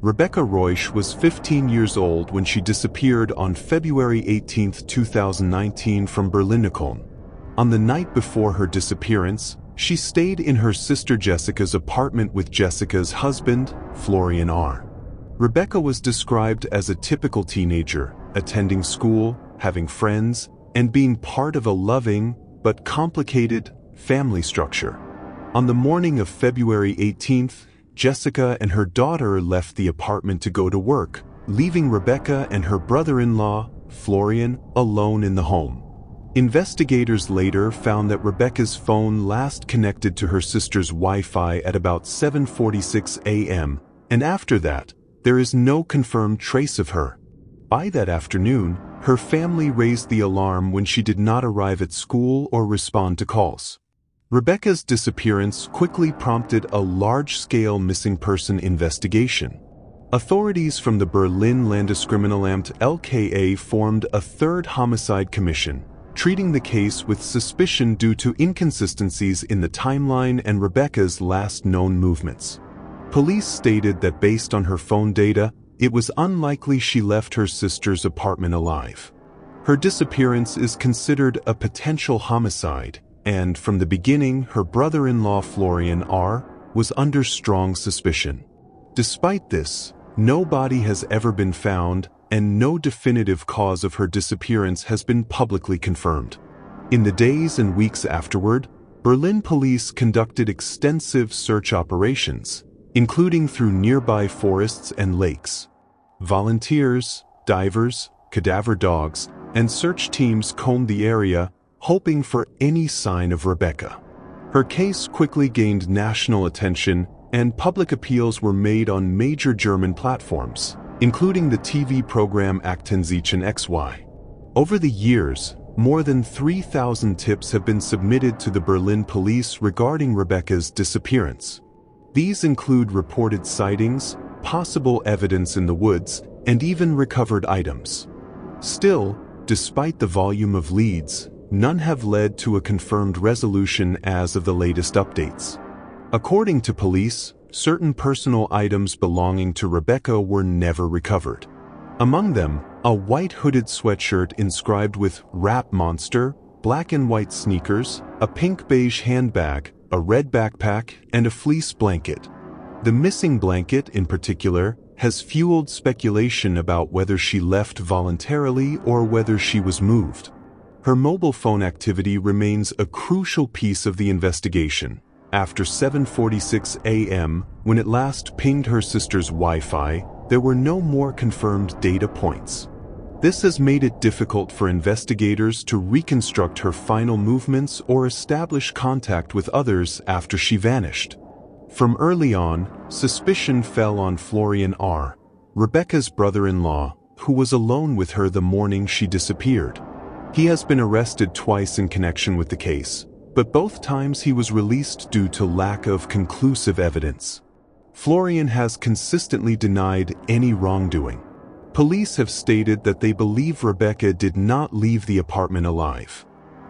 Rebecca Reusch was 15 years old when she disappeared on February 18, 2019 from Berlin LKA. On the night before her disappearance, she stayed in her sister Jessica's apartment with Jessica's husband, Florian R. Rebecca was described as a typical teenager, attending school, having friends, and being part of a loving, but complicated, family structure. On the morning of February 18th, Jessica and her daughter left the apartment to go to work, leaving Rebecca and her brother-in-law, Florian, alone in the home. Investigators later found that Rebecca's phone last connected to her sister's Wi-Fi at about 7:46 a.m., and after that, there is no confirmed trace of her. By that afternoon, her family raised the alarm when she did not arrive at school or respond to calls. Rebecca's disappearance quickly prompted a large-scale missing person investigation. Authorities from the Berlin Landeskriminalamt LKA formed a third homicide commission, treating the case with suspicion due to inconsistencies in the timeline and Rebecca's last known movements. Police stated that based on her phone data, it was unlikely she left her sister's apartment alive. Her disappearance is considered a potential homicide, and from the beginning, her brother-in-law Florian R. was under strong suspicion. Despite this, no body has ever been found, and no definitive cause of her disappearance has been publicly confirmed. In the days and weeks afterward, Berlin police conducted extensive search operations, including through nearby forests and lakes. Volunteers, divers, cadaver dogs, and search teams combed the area, hoping for any sign of Rebecca. Her case quickly gained national attention, and public appeals were made on major German platforms, including the TV program Aktenzeichen XY. Over the years, more than 3,000 tips have been submitted to the Berlin police regarding Rebecca's disappearance. These include reported sightings, possible evidence in the woods, and even recovered items. Still, despite the volume of leads, none have led to a confirmed resolution as of the latest updates. According to police, certain personal items belonging to Rebecca were never recovered. Among them, a white hooded sweatshirt inscribed with "Rap Monster," black and white sneakers, a pink beige handbag, a red backpack, and a fleece blanket. The missing blanket, in particular, has fueled speculation about whether she left voluntarily or whether she was moved. Her mobile phone activity remains a crucial piece of the investigation. After 7:46 a.m., when it last pinged her sister's Wi-Fi, there were no more confirmed data points. This has made it difficult for investigators to reconstruct her final movements or establish contact with others after she vanished. From early on, suspicion fell on Florian R., Rebecca's brother-in-law, who was alone with her the morning she disappeared. He has been arrested twice in connection with the case, but both times he was released due to lack of conclusive evidence. Florian has consistently denied any wrongdoing. Police have stated that they believe Rebecca did not leave the apartment alive.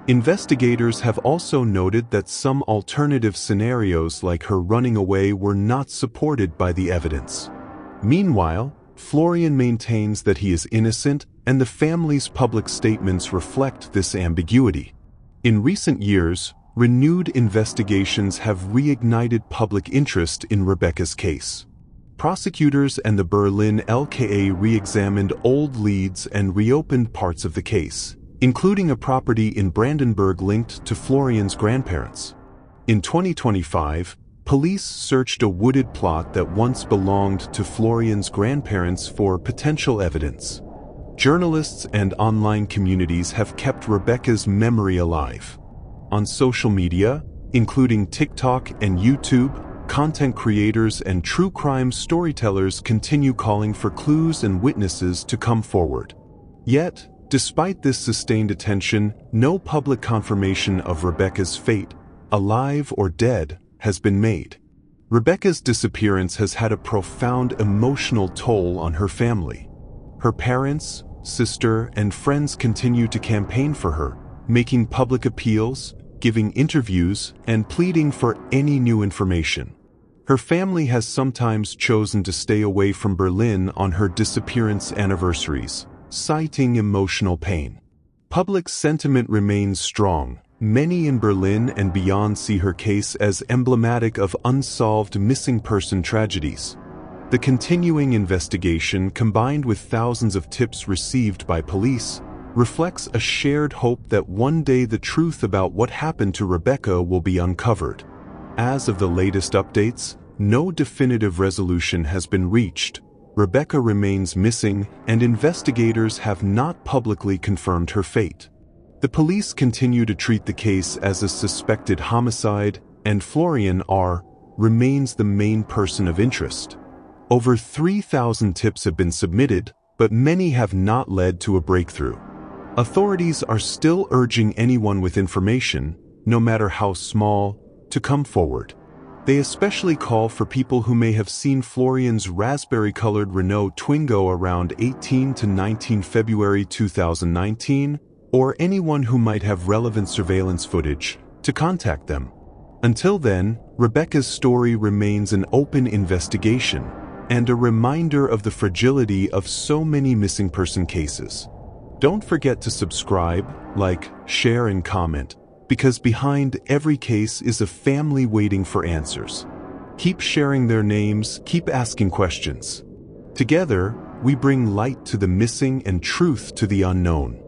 Investigators have also noted that some alternative scenarios like her running away were not supported by the evidence. Meanwhile, Florian maintains that he is innocent, and the family's public statements reflect this ambiguity. In recent years, renewed investigations have reignited public interest in Rebecca's case. Prosecutors and the Berlin LKA re-examined old leads and reopened parts of the case, including a property in Brandenburg linked to Florian's grandparents. In 2025, police searched a wooded plot that once belonged to Florian's grandparents for potential evidence. Journalists and online communities have kept Rebecca's memory alive. On social media, including TikTok and YouTube, content creators and true crime storytellers continue calling for clues and witnesses to come forward. Yet, despite this sustained attention, no public confirmation of Rebecca's fate, alive or dead, has been made. Rebecca's disappearance has had a profound emotional toll on her family. Her parents, sister, and friends continue to campaign for her, making public appeals, giving interviews, and pleading for any new information. Her family has sometimes chosen to stay away from Berlin on her disappearance anniversaries, citing emotional pain. Public sentiment remains strong. Many in Berlin and beyond see her case as emblematic of unsolved missing person tragedies. The continuing investigation, combined with thousands of tips received by police, reflects a shared hope that one day the truth about what happened to Rebecca will be uncovered. As of the latest updates, no definitive resolution has been reached. Rebecca remains missing, and investigators have not publicly confirmed her fate. The police continue to treat the case as a suspected homicide, and Florian R. remains the main person of interest. Over 3,000 tips have been submitted, but many have not led to a breakthrough. Authorities are still urging anyone with information, no matter how small, to come forward. They especially call for people who may have seen Florian's raspberry-colored Renault Twingo around 18 to 19 February 2019, or anyone who might have relevant surveillance footage, to contact them. Until then, Rebecca's story remains an open investigation and a reminder of the fragility of so many missing person cases. Don't forget to subscribe, like, share, and comment, because behind every case is a family waiting for answers. Keep sharing their names, keep asking questions. Together, we bring light to the missing and truth to the unknown.